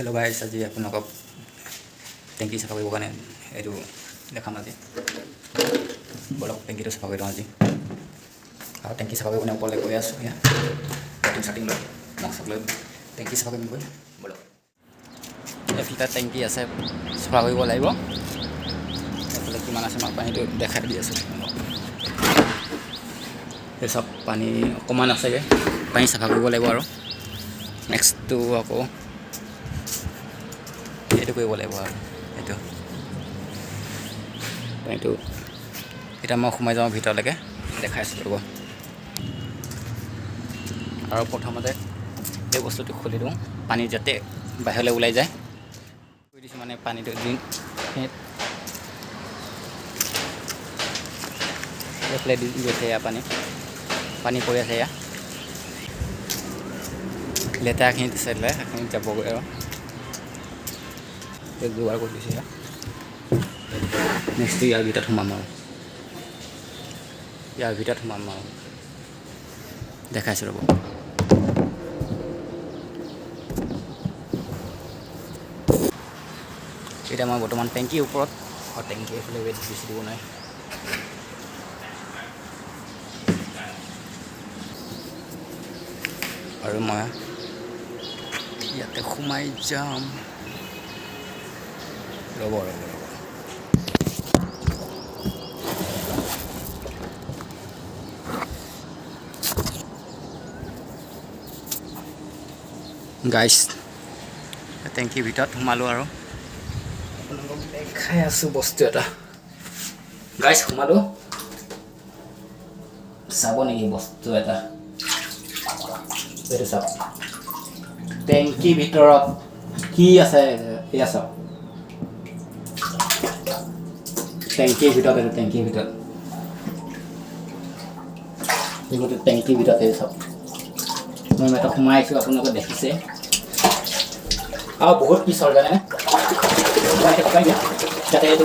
Hello guys आज আপোনালোকক টেংকি চাফা কৰিবৰ কাৰণে এইটো দেখাম আজি বলক টেংকিটো চাফা কৰি লওঁ আজি আৰু টেংকি চাফা কৰিবলৈ ওপৰলৈ গৈ আছোঁ ইয়াত ষ্টাৰ্টিং লৈ মকচক লৈ টেংকি চাফা কৰিম গৈ বলক এফালে টেংকি আছে চাফা কৰিব লাগিব এফালে কিমান আছে মই পানীটো দেখাই দি আছোঁ এই সব পানী অকণমান আছেগৈ পানী চাফা কৰিব লাগিব আৰু নেক্সটটো আকৌ এইটো কৰিব লাগিব আৰু এইটো এতিয়া মই সোমাই যাওঁ ভিতৰলৈকে দেখাইছোঁ ৰ'ব আৰু প্ৰথমতে এই বস্তুটো খুলি দিওঁ পানী যাতে বাহিৰলৈ ওলাই যায় কৈ দিছোঁ মানে পানীটো দিন এইফালে দি গৈছে এয়া পানী পৰি আছে এয়া লেতেৰাখিনি দিছিলে সেইখিনি যাবগৈ আৰু যোগাৰ কৰি দিছে এয়া নেক্সট ইয়াৰ ভিতৰত সোমাম আৰু দেখাইছোঁ ৰ'ব এতিয়া মই বৰ্তমান টেংকিৰ ওপৰত আৰু টেংকি এইফালে ৱেট বেছি দিব নাই আৰু মই ইয়াতে সোমাই যাম ৰ'ব গাইছ টেংকিৰ ভিতৰত সোমালোঁ আৰু আপোনালোকক দেখাই আছোঁ বস্তু এটা গাইছ সোমালোঁ চাব নেকি বস্তু এটা এইটো চাওক টেংকিৰ ভিতৰত কি আছে এয়া চাওক টেংকিৰ ভিতৰত এইটো টেংকিৰ ভিতৰত এই চাওক মই এটা সোমাই আছোঁ আপোনালোকে দেখিছে আৰু বহুত পিছল জানে যাতে এইটো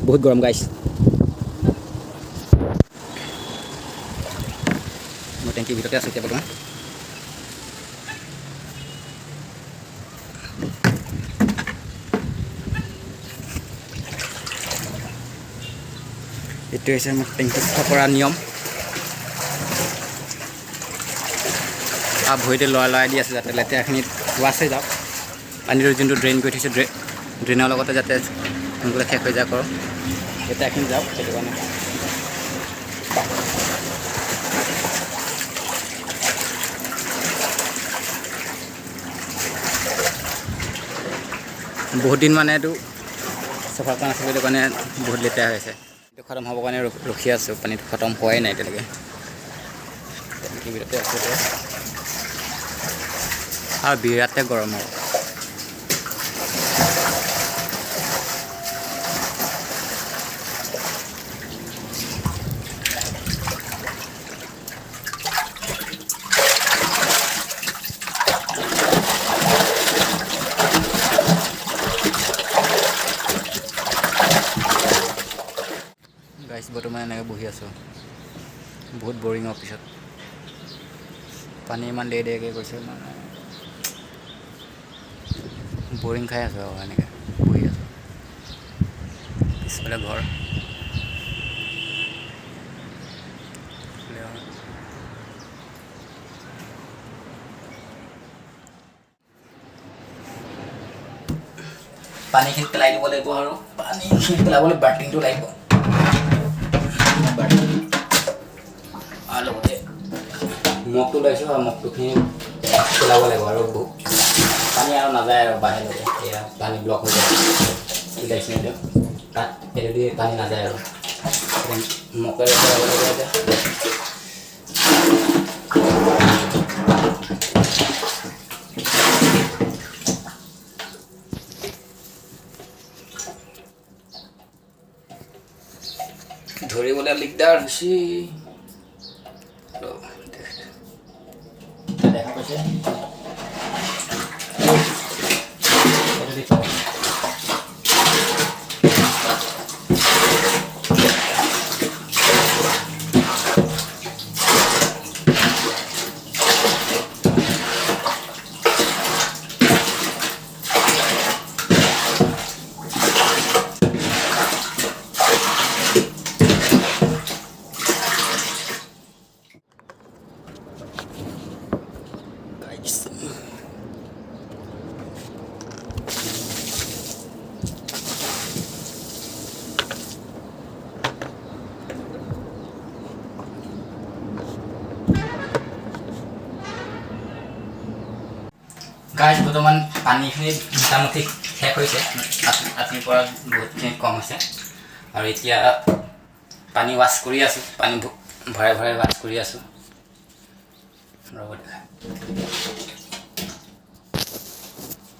বহুত গৰম গাইছ মই টেংকিৰ ভিতৰতে আছোঁ এতিয়া বৰ্তমান এইটো হৈছে মোৰ টেংকি চাফা কৰা নিয়ম আৰু ভৰিতে লৰাই দি আছে যাতে লেতেৰাখিনি ৱাছ হৈ যাওক পানীটো যোনটো ড্ৰেইন কৰি থৈছে ড্ৰেইনৰ লগতে যাতে সোনকালে শেষ হৈ যাওক আৰু লেতেৰাখিনি যাওক সেইটো কাৰণে বহুত দিন মানে এইটো চাফা কৰা নাছিলে সেইটো কাৰণে বহুত লেতেৰা হৈ আছে এইটো খতম হ'বৰ কাৰণে ৰখি আছোঁ পানীটো খতম হোৱাই নাই এতিয়ালৈকে টেংকিৰ ভিতৰতে আছোঁ আৰু বিৰাটে গৰম আৰু গাইছ বৰ্তমান এনেকৈ বহি আছোঁ বহুত বৰিং অফিচত পানী ইমান দেৰিকৈ গৈছে মানে বৰিং খাই আছোঁ আৰু এনেকৈ বহি আছোঁ পিছফালে ঘৰ পানীখিনি পেলাই দিব লাগিব আৰু পানীখিনি পেলাবলৈ বাল্টিংটো লাগিব আৰু লগতে মগটো লৈছোঁ আৰু মগটোখিনি পেলাব লাগিব আৰু পানী আৰু নাযায় আৰু বাহিৰলৈকে এয়া পানী ব্লক হৈ যায় তাত এইটো দি পানী নাযায় আৰু মকৰে পেলাব লাগিব এতিয়া ধৰিবলৈ দিগদাৰ হৈছে দেখা পাইছে গাইজ বৰ্তমান পানীখিনি মোটামুটি শেষ হৈছে ৰাতিৰ পৰা বহুতখিনি কম হৈছে আৰু এতিয়া পানী ৱাছ কৰি আছোঁ পানী ভৰাই ভৰাই ৱাছ কৰি আছোঁ ৰ'ব দেখা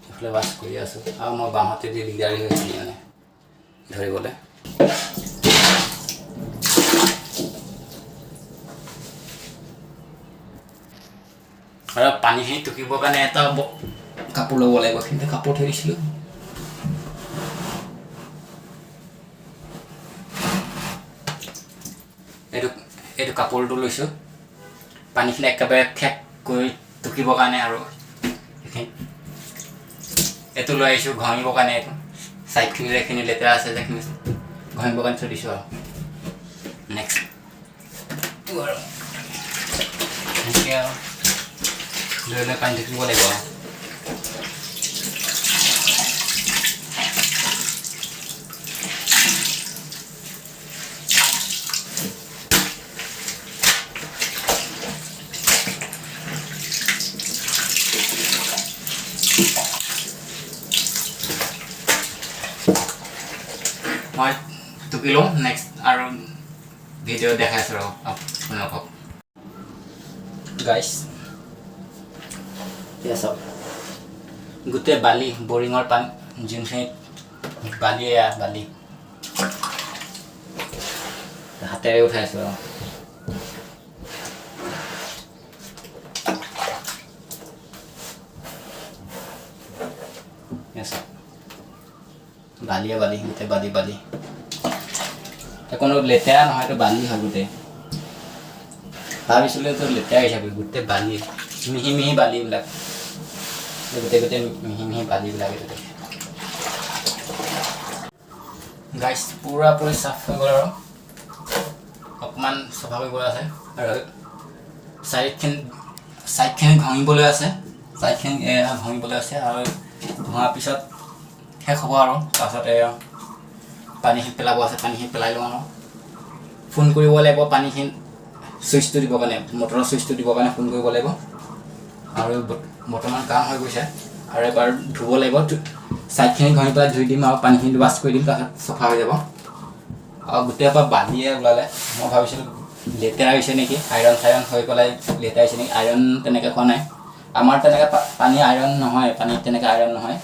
এইফালে ৱাছ কৰি আছোঁ আৰু মই বাঁহতে দি দিগদাৰী হৈছিল মানে ধৰিবলৈ আৰু পানীখিনি টুকিবৰ কাৰণে এটা কাপোৰ ল'ব লাগিব কিন্তু কাপোৰ থৈ দিছিলোঁ এইটো কাপোৰটো লৈছোঁ পানীখিনি একেবাৰে ঠেক কৰি টুকিবৰ কাৰণে আৰু এইটো লৈ আহিছোঁ ঘঁহিবৰ কাৰণে এইটো ছাইডখিনি যিখিনি লেতেৰা আছে সেইখিনি ঘঁহিবৰ কাৰণে থৈ দিছোঁ আৰু নেক্সট আৰু এনেকৈ আৰু লৈ লৈ পানী টুকিব লাগিব মই টুকি লওঁ নেক্সট আৰু ভিডিঅ' দেখাইছোঁ আৰু আপোনালোকক গাইজ এতিয়া চাওক গোটেই বালি বৰিঙৰ পানী যোনখিনিত বালি হাতেৰে উঠাইছোঁ আৰু বালি গোটেই বালি কোনো লেতেৰা নহয় এইটো বালি হয় গোটেই ভাবিছিলোঁ এইটো লেতেৰা হিচাপে গোটেই বালি মিহি মিহি বালিবিলাক গোটেই মিহি বালিবিলাক এইটো গাইজ পুৰাপুৰি চাফ হৈ গ'ল আৰু অকণমান চফা কৰিবলৈ আছে আৰু ছাইডখিনি ঘঁহিবলৈ আছে আৰু ধোৱাৰ পিছত শেষ হ'ব আৰু তাৰপাছত পানীখিনি পেলাব আছে পানীখিনি পেলাই লওঁ আৰু ফোন কৰিব লাগিব পানীখিনি ছুইচটো দিবৰ কাৰণে মটৰৰ ছুইচটো দিবৰ কাৰণে ফোন কৰিব লাগিব আৰু বৰ্তমান কাম হৈ গৈছে আৰু এবাৰ ধুব লাগিব ছাইডখিনি ঘঁহি পেলাই ধুই দিম আৰু পানীখিনি ৱাছ কৰি দিম তাৰপিছত চফা হৈ যাব আৰু গোটেই পৰা বালিয়ে ওলালে মই ভাবিছিলোঁ লেতেৰা হৈছে নেকি আইৰণ চাইৰণ হৈ পেলাই লেতেৰা হৈছে নেকি আইৰণ তেনেকৈ খোৱা নাই আমাৰ তেনেকৈ পানী আইৰণ নহয় পানীত তেনেকৈ আইৰণ নহয়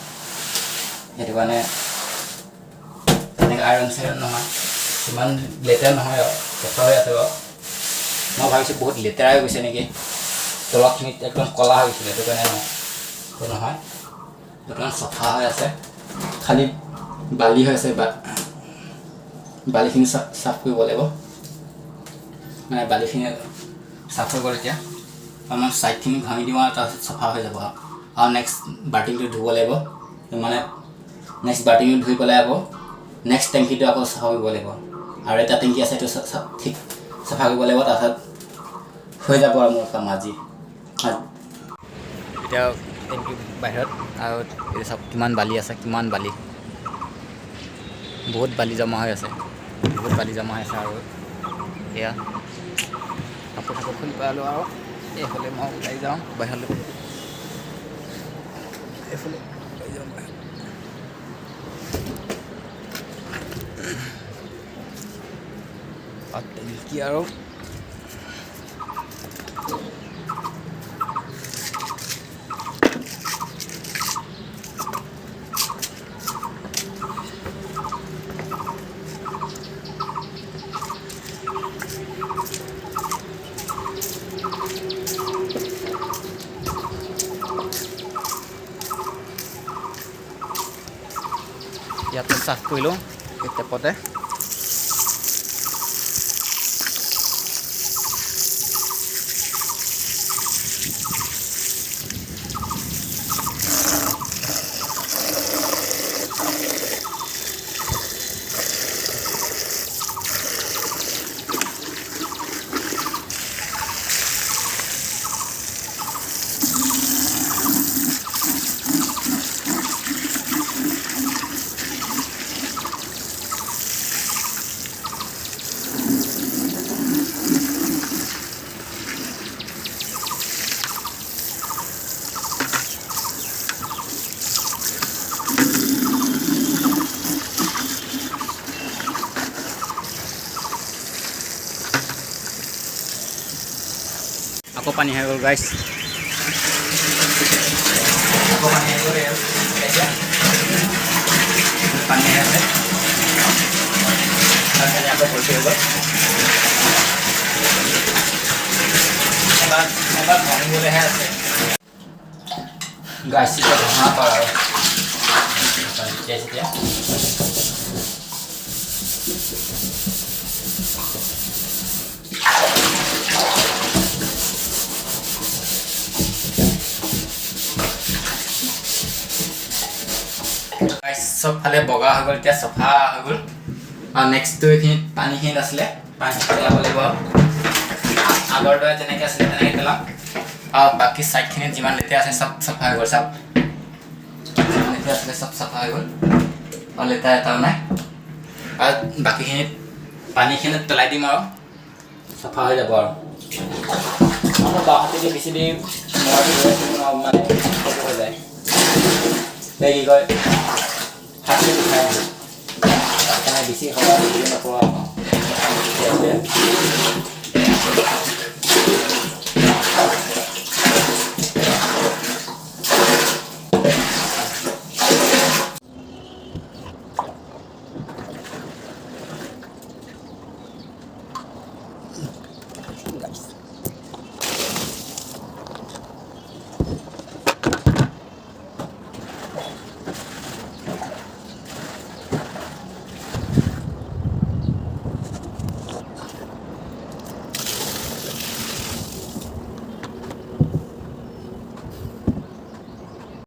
সেইটো কাৰণে তেনেকৈ আইৰণ চাইৰণ নহয় ইমান লেতেৰা নহয় আৰু চফা হৈ আছে বাৰু মই ভাবিছোঁ বহুত লেতেৰা হৈ গৈছে নেকি তলখিনিত একদম ক'লা হৈ গৈছিলে সেইটো কাৰণে নহয় বৰ্তমান চফা হৈ আছে খালি বালি হৈ আছে বালিখিনি চাফ কৰিব লাগিব মানে বালিখিনি চাফ হৈ গ'ল এতিয়া আমাৰ ছাইডখিনি ঘঁহি দিওঁ আৰু তাৰপিছত চফা হৈ যাব আৰু নেক্সট বাল্টিংটো ধুব লাগিব মানে নেক্সট বাল্টিংটো ধুই পেলাই আকৌ নেক্সট টেংকিটো আকৌ চাফা কৰিব লাগিব আৰু এটা টেংকি আছে সেইটো ঠিক চাফা কৰিব লাগিব তাৰপিছত হৈ যাব আৰু মোৰ কাম আজি এতিয়া টেংকি বাহিৰত আৰু এই চব কিমান বালি আছে বহুত বালি জমা হৈ আছে আৰু এয়া কাপোৰ খুলি পেলালোঁ আৰু এইফালে মই ওলাই যাওঁ বাহিৰলৈ এইফালে ওলাই যাওঁ টেংকি আৰু ইয়াতে চাফ কৰিলোঁ এই টেপতে। আকৌ পানী হৈ গ'ল গাইছ। আকৌ পানী হৈ গ'ল এতিয়া পানী হৈ আছে আকৌ ভৰ্তি হৈ গ'ল। এবাৰ ভাঙিবলৈহে আছে গাইছ। এতিয়া ভঙা পাৰ আৰু এতিয়া চবফালে বগা হৈ গ'ল, এতিয়া চফা হৈ গ'ল। আৰু নেক্সটটো এইখিনিত পানীখিনিত আছিলে, পানী পেলাব লাগিব। আগৰ দৰে যেনেকৈ আছিলে তেনেকৈ পেলাম। আৰু বাকী ছাইডখিনিত যিমান লেতেৰা আছে চব চাফা হৈ গ'ল। চব যিমান লেতেৰা আছিলে চব চাফা হৈ গ'ল আৰু লেতেৰা এটাও নাই। আৰু বাকীখিনিত পানীখিনিত পেলাই দিম আৰু চাফা হৈ যাব। আৰু বাঁহতেদি বেছি দিম মানে হৈ যায় কি কয় হাতটো উঠাই আছোঁ সেইকাৰণে বেছি সময় দিব নপৰা।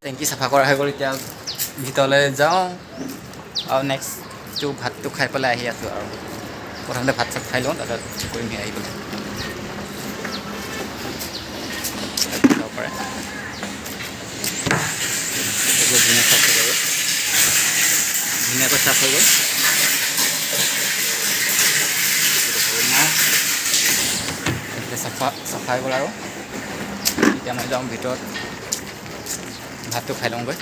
টেংকি চাফা কৰা হৈ গ'ল। এতিয়া ভিতৰলৈ যাওঁ আৰু নেক্সটটো ভাতটো খাই পেলাই আহি আছোঁ। আৰু প্ৰথমতে ভাত চাত খাই লওঁ, তাৰপিছত কৰিমহি আহি পেলাই যাব পাৰে। ধুনীয়াকৈ চাফ হৈ গ'ল। চাফা হৈ গ'ল। আৰু এতিয়া মই যাওঁ ভিতৰত ভাতটো খাই লওঁগৈ।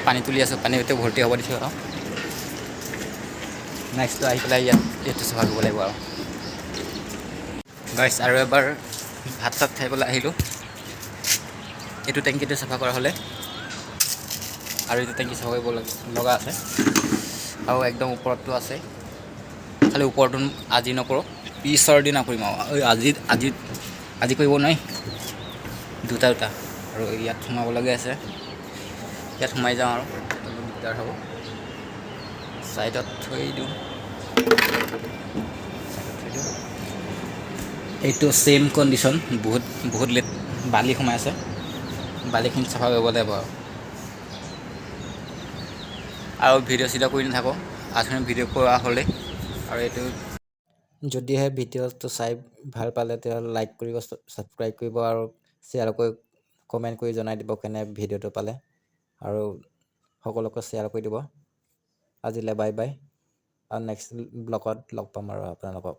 পানী তুলি আছোঁ, পানীতে ভৰ্তি হ'ব দিছোঁ। আৰু নেক্সটটো আহি পেলাই ইয়াতে চাফা কৰিব লাগিব। আৰু গাইছ আৰু এবাৰ ভাত চাত খাই পেলাই আহিলোঁ। এইটো টেংকিটো চাফা কৰা হ'লে আৰু এইটো টেংকি চাফা কৰিব লগা আছে। আৰু একদম ওপৰতটো আছে, খালি ওপৰটো আজি নকৰোঁ, পিছৰ দিনা কৰিম। আৰু আজি কৰিব নোৱাৰি, দুটা আৰু ইয়াত সোমাবলগীয়া আছে। ইয়াত সোমাই যাওঁ আৰু দিগদাৰ হ'ব। ছাইডত থৈ দিওঁ। এইটো ছেইম কণ্ডিশ্যন, বহুত বালি সোমাই আছে। বালিখিনি চাফা কৰিব লাগিব। আৰু ভিডিঅ' চিডিঅ' কৰি নাথাকোঁ, আধুনিক ভিডিঅ' কৰা হ'লেই। আৰু এইটো যদিহে ভিডিঅ'টো চাই ভাল পালে তেতিয়াহ'লে লাইক কৰিব, ছাবস্ক্ৰাইব কৰিব আৰু শ্বেয়াৰ কৰি কমেণ্ট কৰি জনাই দিব কেনে ভিডিঅ'টো পালে। আৰু সকলোকে শ্বেয়াৰ কৰি দিব। আজিলৈ বাই বাই, আৰু নেক্সট ব্লগত লগ পাম আৰু আপোনালোকক।